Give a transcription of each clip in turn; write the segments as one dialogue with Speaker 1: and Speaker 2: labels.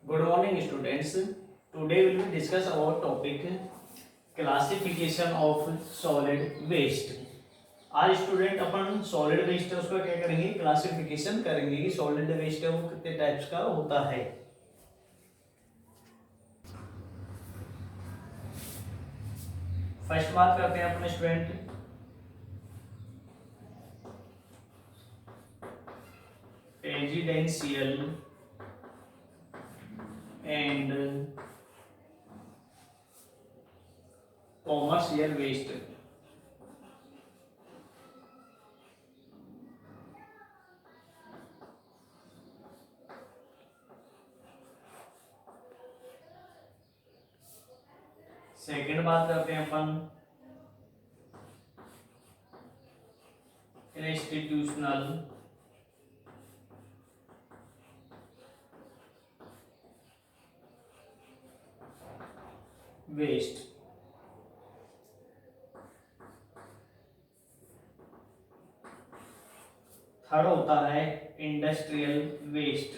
Speaker 1: Good morning, students. Today we will discuss our topic classification of solid waste. आज student अपन solid waste है उसका क्या करेंगे, classification करेंगे कि सॉलिड वेस्ट है वो कितने टाइप्स का होता है। फर्स्ट बात करते हैं अपने student residential and commercial waste. Second बात करते हैं अपन इंस्टीट्यूशनल वेस्ट। थर्ड होता है इंडस्ट्रियल वेस्ट।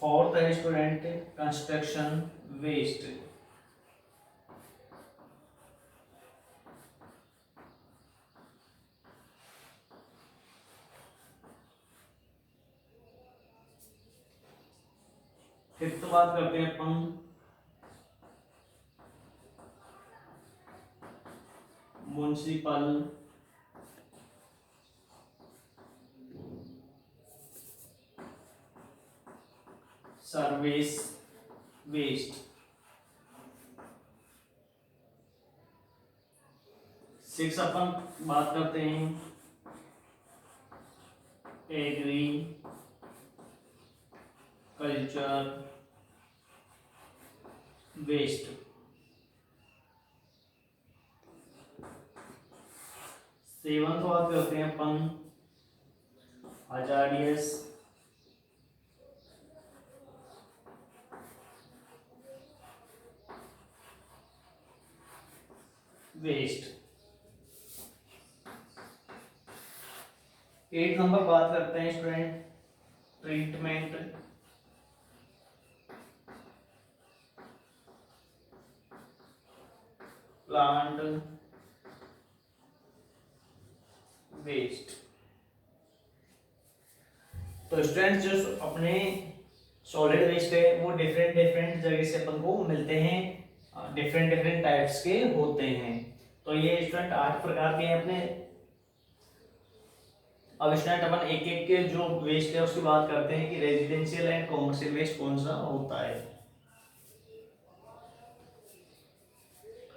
Speaker 1: फोर्थ है स्टूडेंट कंस्ट्रक्शन वेस्ट। फिफ्थ बात करते हैं अपन म्युनिसिपल सर्विस वेस्ट। सिक्स अपन बात करते हैं एग्री कल्चर वेस्ट। सेवंथ बात करते हैं अपन हजारियस वेस्ट। 8 नंबर बात करते हैं स्टूडेंट ट्रीटमेंट प्लांट वेस्ट। तो स्टूडेंट्स जो अपने सॉलिड वेस्ट है वो डिफरेंट डिफरेंट जगह से अपन को मिलते हैं, डिफरेंट डिफरेंट टाइप्स के होते हैं। तो ये स्टूडेंट 8 प्रकार के हैं अपने। अब स्टूडेंट अपन एक एक के जो वेस्ट है उसकी बात करते हैं कि रेजिडेंशियल एंड कॉमर्शियल वेस्ट कौन सा होता है।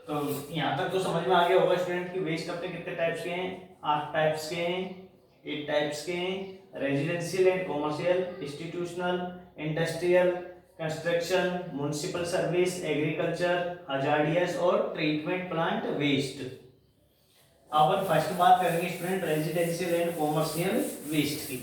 Speaker 1: तो यहाँ तक तो समझ में आ गया होगा स्टूडेंट कि वेस्ट अपने कितने टाइप्स के हैं, 8 टाइप्स के हैं, 8 टाइप्स के हैं। Residential and commercial, institutional, industrial, construction, municipal service, agriculture, hazardous और ट्रीटमेंट प्लांट वेस्ट। अपन फर्स्ट बात करेंगे student residential and commercial waste की।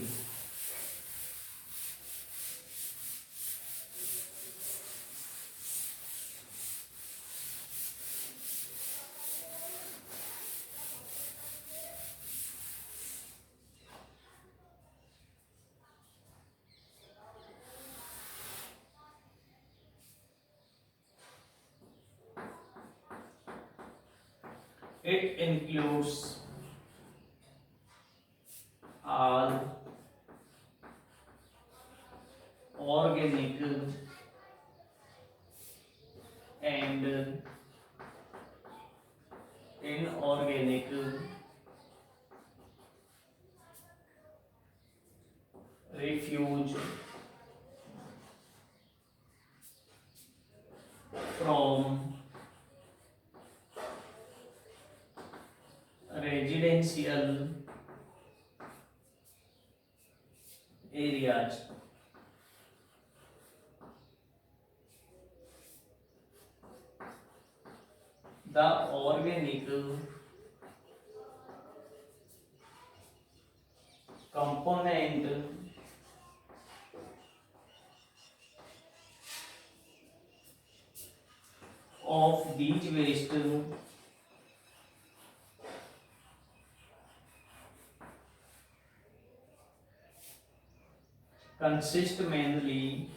Speaker 1: It includes all organic and inorganic refuse from residential areas. The organic component of these waste consist mainly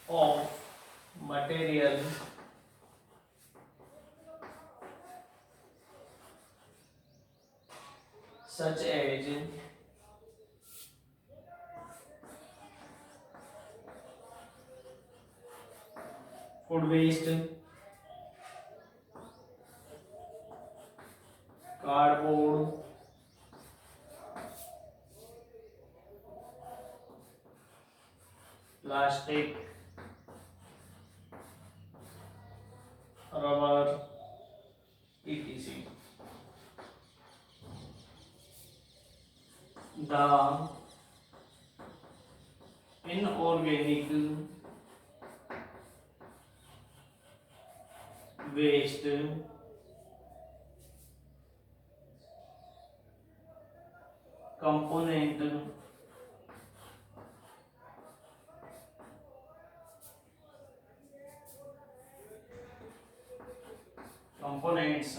Speaker 1: of material such as food waste, cardboard, plastic, rubber, etc. The inorganic waste component components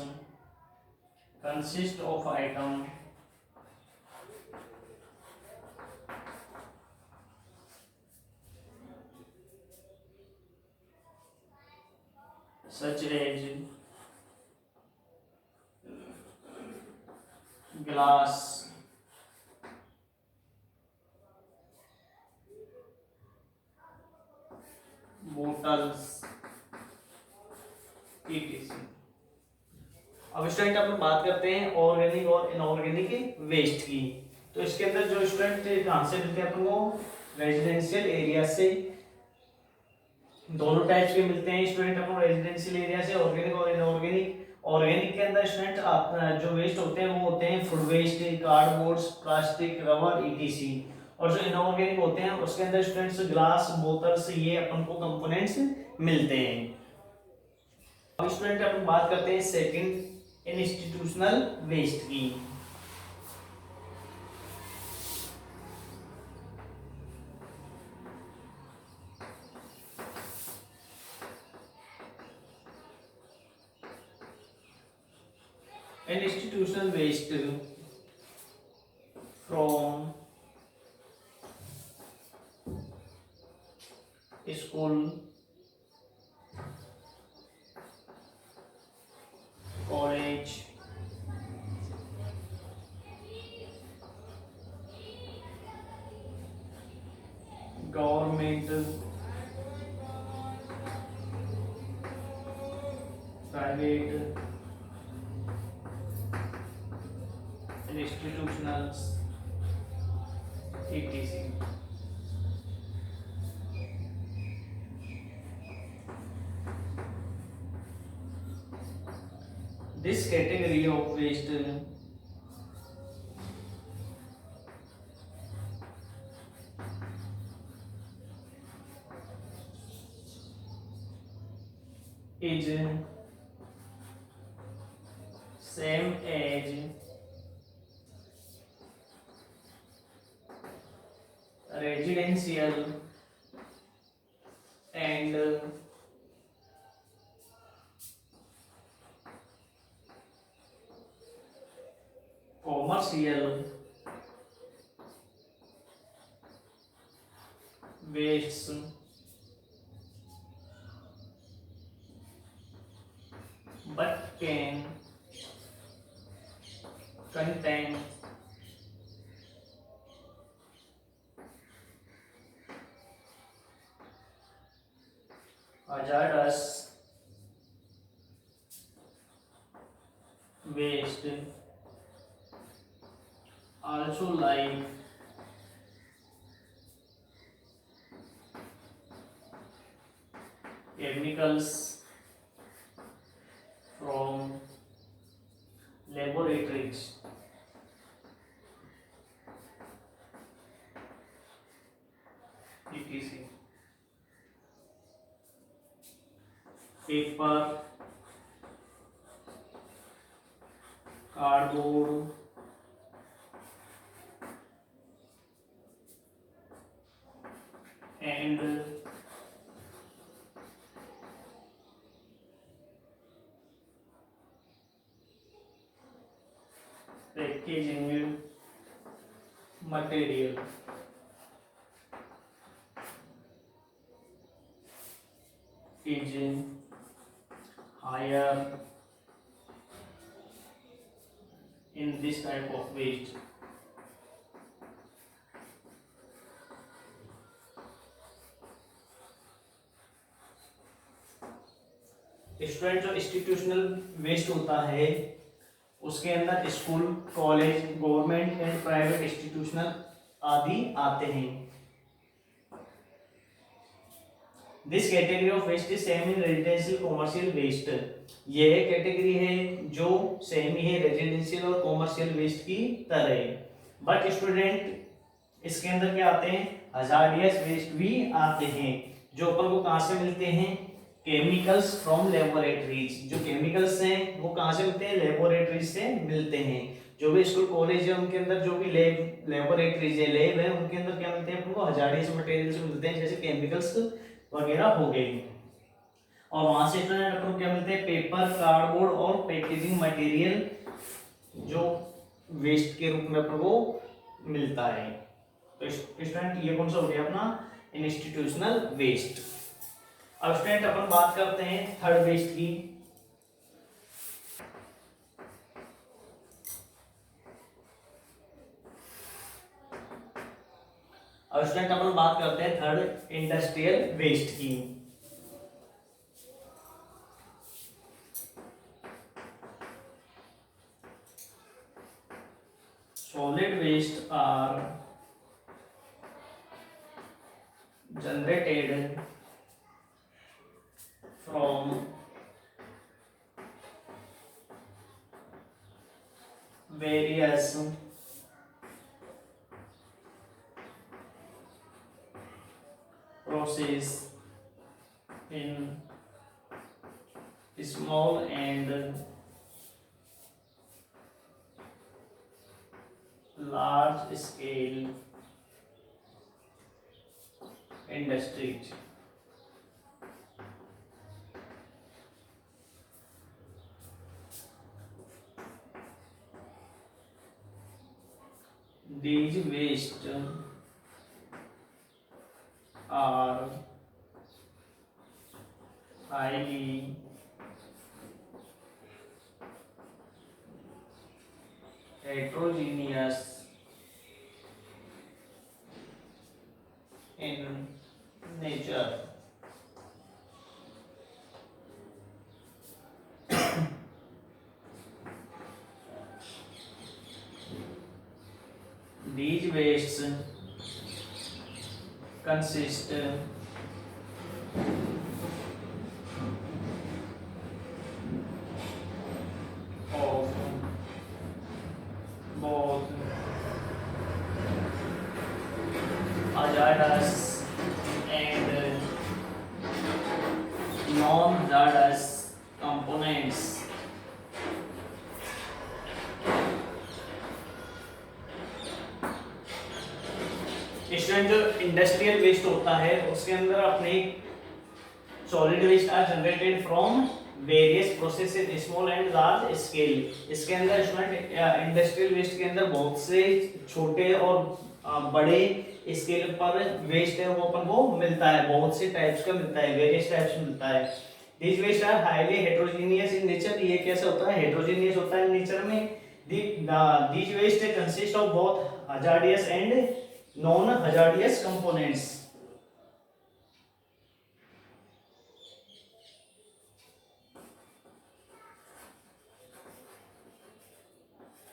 Speaker 1: consist of item such as glass, bottles, etc. अब student अपन बात करते हैं organic और inorganic waste की। तो इसके अंदर जो स्टूडेंट कहाँ से मिलते हैं अपन को, रेजिडेंशियल एरिया से। दोनों टाइप्स के मिलते हैं स्टूडेंट अपन रेजिडेंशियल एरिया से, ऑर्गेनिक और इनऑर्गेनिक। ऑर्गेनिक के अंदर स्टूडेंट जो वेस्ट होते हैं वो होते हैं food waste, cardboard, plastic, rubber, etc. और जो इनऑर्गेनिक होते हैं उसके अंदर स्टूडेंट्स ग्लास, बोतल्स, ये अपन को कंपोनेंट्स मिलते हैं। अब स्टूडेंट अपन बात करते हैं सेकंड इंस्टीट्यूशनल वेस्ट की। Institutional waste from school, college, government, private institutionals, etc. This category of waste is same as residential and commercial wastes, but can contain hazardous waste, also like chemicals from laboratories, etc. Paper, cardboard, and material is higher in this type of waste. Student, जो institutional waste होता है उसके अंदर school, college, government and private institutional आदि आते हैं। This category of waste is same in residential commercial waste. ये category है जो सेम ही है रेजिडेंशियल और कॉमर्शियल वेस्ट की तरह। बट स्टूडेंट इसके अंदर क्या आते हैं, हजार्डियस वेस्ट भी आते हैं, जो अपन को कहाँ से मिलते हैं, केमिकल्स फ्रॉम लेबोरेटरीज। जो केमिकल्स हैं वो कहाँ से मिलते हैं, लेबोरेटरीज से मिलते हैं। जो भी स्कूल, कॉलेज है उनके अंदर जो भी लेबोरेटरीज है, लैब है, उनके अंदर क्या मिलते हैं अपन को, हजार्डियस मटेरियल्स मिलते हैं, जैसे केमिकल्स वगैरह हो गए। और वहां से अपन को क्या मिलते हैं, पेपर, कार्डबोर्ड और पैकेजिंग मटेरियल जो वेस्ट के रूप में अपन को मिलता है। तो स्टूडेंट ये कौन सा हो गया अपना इंस्टीट्यूशनल वेस्ट। अब स्टूडेंट अपन बात करते हैं थर्ड वेस्ट की। अब स्टूडेंट अपन बात करते हैं थर्ड इंडस्ट्रियल वेस्ट की। Solid waste are generated from various process in small and large scale industries. These waste are highly heterogeneous in nature. These wastes consist of both hazardous and non-hazardous components. Student, जो industrial waste होता है उसके अंदर अपने solid waste are generated from various processes small and large scale. इसके अंदर student industrial waste के अंदर बहुत से छोटे और बड़े स्केल पर वेस्ट है वो अपन को मिलता है, बहुत से टाइप्स का मिलता है, वेरियस टाइप्स मिलता है। This waste are highly heterogeneous in nature. ये कैसा होता है, हेटेरोजेनियस होता है नेचर में। This waste consist of both hazardous and non hazardous components.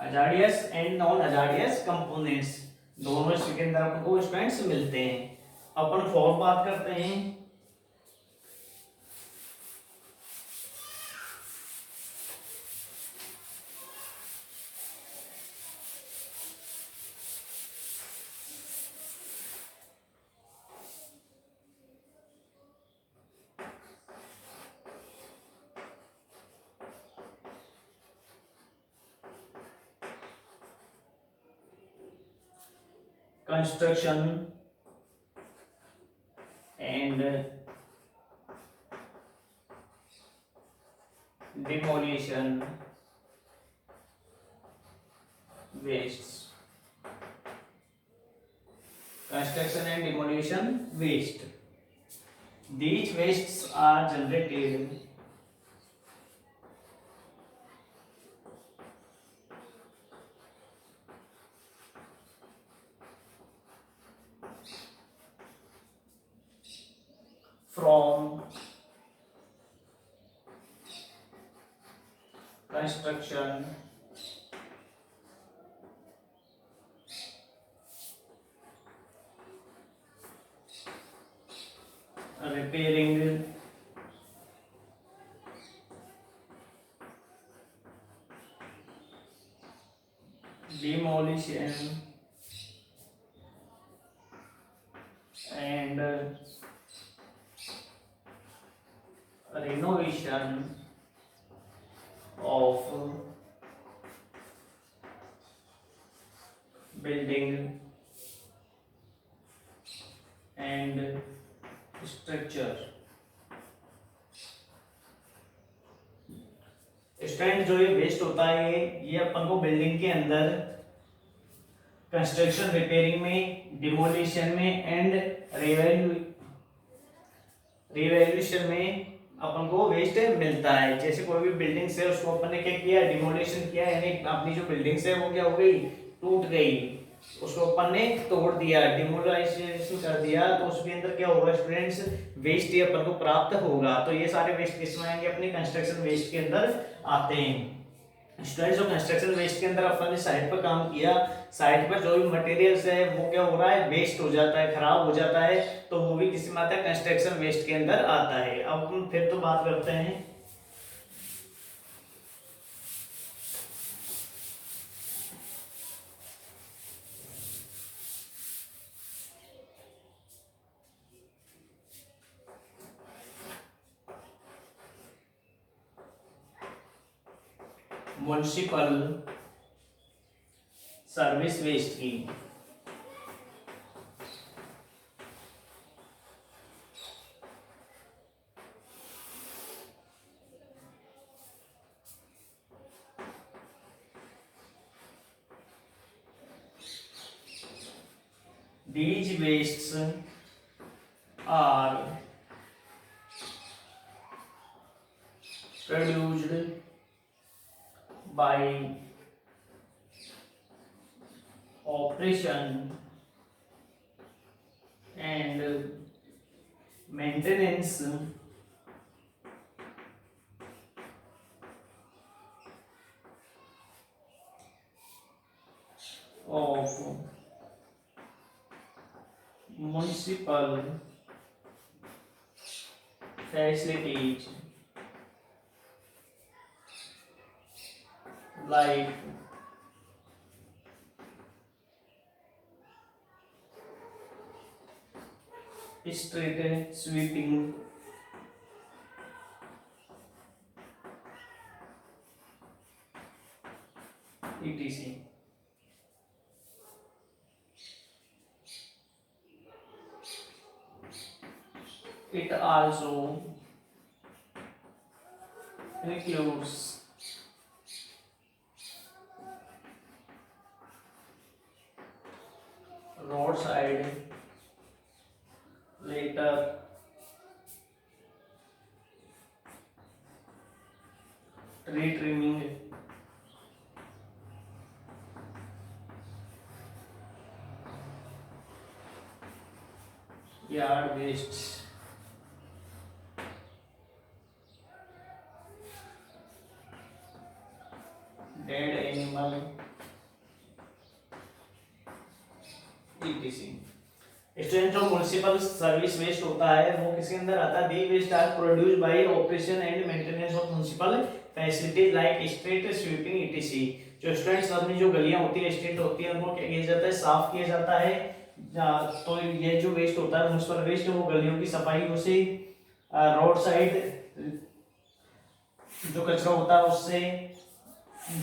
Speaker 1: Hazardous and non hazardous components दोनों इसके अंदर आपको स्टूडेंट्स मिलते हैं। अपन फोर्थ बात करते हैं construction and demolition wastes। construction and demolition waste. These wastes are generated from construction, repairing, demolition and renovation of building and structure. Student जो ये वेस्ट होता है ये अपन को बिल्डिंग के अंदर कंस्ट्रक्शन रिपेयरिंग में, डिमोलिशन में एंड रिवैल्यूएशन में अपन को वेस्ट मिलता है। जैसे कोई भी बिल्डिंग से उसको अपन ने क्या किया, डिमोलिशन किया, यानी अपनी जो बिल्डिंग है वो क्या हो गई, टूट गई, उसको अपन ने तोड़ दिया, डिमोलाइजेशन कर दिया, तो उसके अंदर क्या होगा स्टूडेंट्स, वेस्ट ही अपन को प्राप्त होगा। तो ये सारे वेस्ट किसमें आएंगे, अपने कंस्ट्रक्शन वेस्ट के अंदर आते हैं। स्टूडेंट्स जो कंस्ट्रक्शन वेस्ट के अंदर अपन ने साइट पर काम किया, साइट पर जो भी मटेरियल्स है वो क्या हो रहा है, वेस्ट हो जाता है, खराब हो जाता है, तो वो भी किसी में आता है, कंस्ट्रक्शन वेस्ट के अंदर आता है। अब हम फिर तो बात करते हैं म्युनिसिपल सर्विस वेस्ट की। These wastes are produced by operation and maintenance of municipal facilities like street sweeping, etc. It also includes roadside litter, tree trimming, yard wastes, dead animal, etc. Student जो municipal service waste होता है वो किसके अंदर आता है, the waste are produced by operation and maintenance of municipal facilities like street sweeping ETC. जो students अपनी जो गलियां होती है, स्ट्रीट होती है, उनको क्या किया जाता है, साफ किया जाता है। तो ये जो वेस्ट होता है म्युनिसिपल वेस्ट, वो गलियों की सफाई, उसे रोड साइड जो कचरा होता है उससे,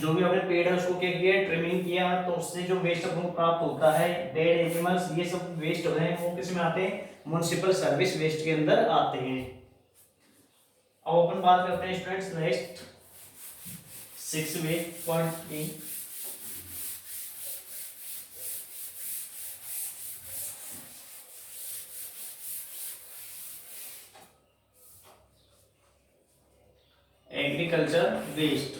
Speaker 1: जो भी अपने पेड़ है उसको क्या किया, ट्रिमिंग किया, तो उससे जो वेस्ट हमको प्राप्त होता है, डेड एनिमल्स, ये सब वेस्ट हो रहे हैं, वो किस में आते हैं, म्युनिसिपल सर्विस वेस्ट के अंदर आते हैं। अब अपन बात करते हैं स्टूडेंट्स नेक्स्ट 6 वे पॉइंट की। agriculture waste.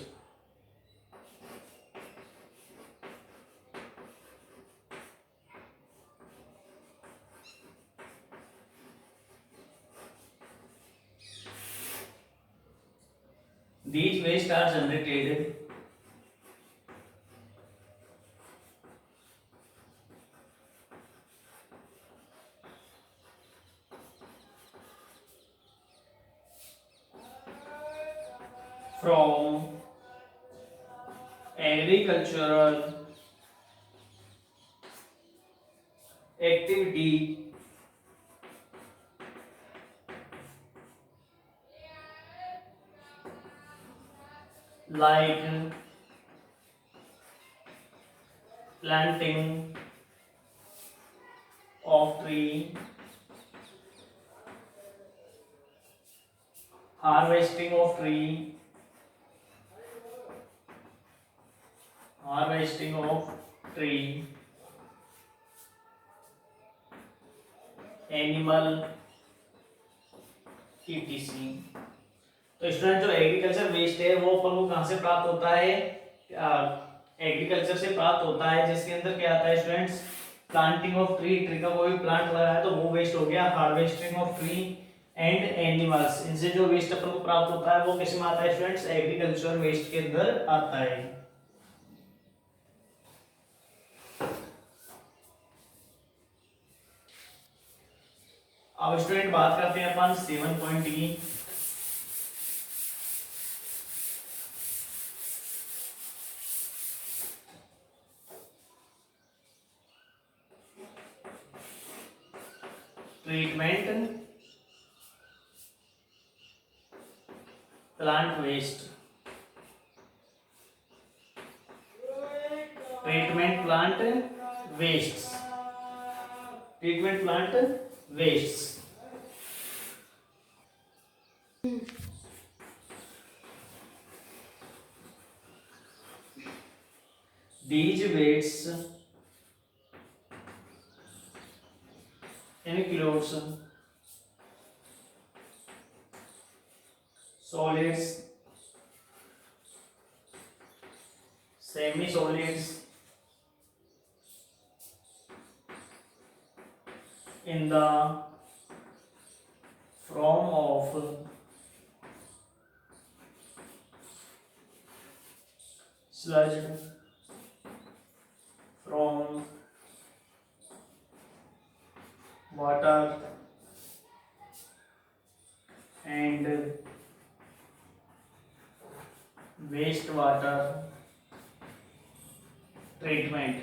Speaker 1: These waste are generated from agricultural activity like planting of tree, harvesting of tree, harvesting of tree, animal etc. तो स्टूडेंट जो एग्रीकल्चर वेस्ट है वो अपन को कहाँ से प्राप्त होता है? एग्रीकल्चर से प्राप्त होता है, जिसके अंदर क्या आता है students? Planting of tree, tree का कोई प्लांट लगाया है तो वो वेस्ट हो गया। Harvesting of tree and animals, इनसे जो वेस्ट अपन को प्राप्त होता है वो किस में आता है स्टूडेंट्स? एग्रीकल्चर वेस्ट के अंदर आता है। अब स्टूडेंट बात करते हैं अपन 7 पॉइंट की। Treatment plant waste, treatment plant waste, treatment plant waste. These wastes includes solids, semi-solids in the form of sludge from water and wastewater treatment।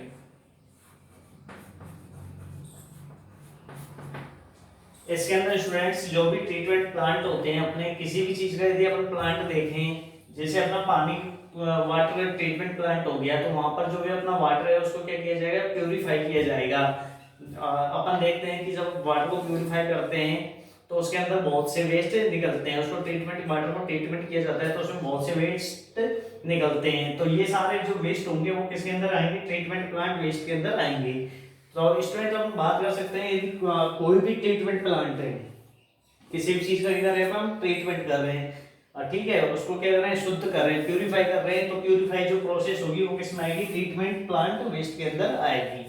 Speaker 1: इसके अंदर स्टूडेंट्स जो भी ट्रीटमेंट प्लांट होते हैं, अपने किसी भी चीज का यदि अपन प्लांट देखें, जैसे अपना पानी वाटर ट्रीटमेंट प्लांट हो गया, तो वहां पर जो भी अपना वाटर है उसको क्या किया जाएगा? प्यूरिफाई किया जाएगा। अपन देखते हैं कि जब वाटर को प्यूरिफाई करते हैं तो उसके अंदर बहुत से वेस्ट निकलते हैं, उसको ट्रीटमेंट वाटर को ट्रीटमेंट किया जाता है तो उसमें बहुत से वेस्ट निकलते हैं। तो ये सारे जो वेस्ट होंगे वो किसके अंदर आएंगे? ट्रीटमेंट प्लांट वेस्ट के अंदर आएंगे। तो स्टूडेंट हम बात कर सकते हैं, यदि कोई भी ट्रीटमेंट प्लांट है, किसी भी चीज का इधर है हम ट्रीटमेंट कर रहे हैं, ठीक है, उसको क्या कर रहे हैं? शुद्ध कर रहे हैं, प्यूरिफाई कर रहे हैं, तो प्यूरिफाई जो प्रोसेस होगी वो किसमें आएगी? ट्रीटमेंट प्लांट वेस्ट के अंदर आएगी।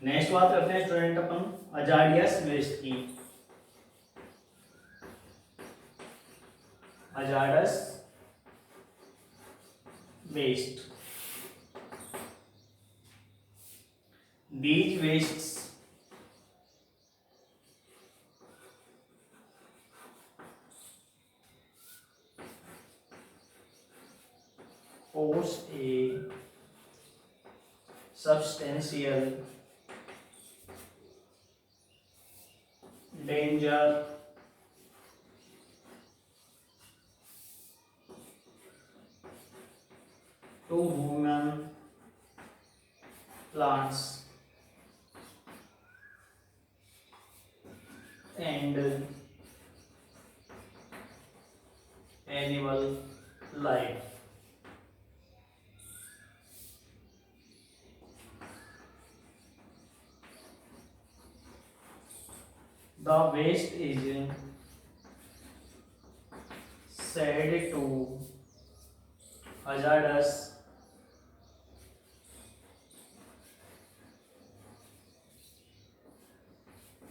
Speaker 1: नेक्स्ट बात करते हैं स्टूडेंट अपन हजार्डियस वेस्ट की। Hazardous waste, these wastes pose a substantial danger to human, plants and animal life. The waste is said to hazardous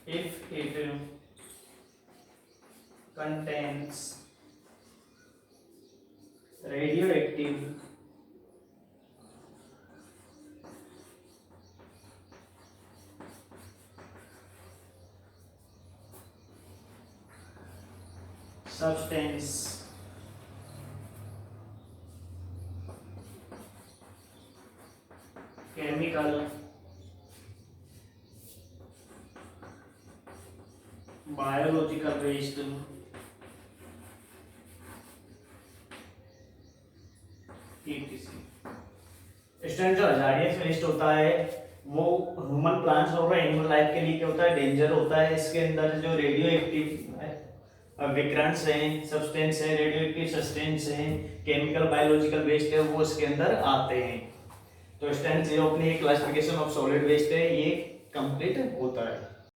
Speaker 1: if it contains radioactive substance chemical biological waste student जो hazardous waste होता है वो human plants और animal life के लिए क्या होता है, डेंजर होता है। इसके अंदर जो रेडियो एक्टिव विकरांश हैं, सब्सटेंस है, रेडियो एक्टिव सब्सटेंस हैं, केमिकल बायोलॉजिकल वेस्ट है, वो इसके अंदर आते हैं। तो स्टूडेंट जो अपनी क्लासिफिकेशन ऑफ सॉलिड वेस्ट है ये कंप्लीट होता है।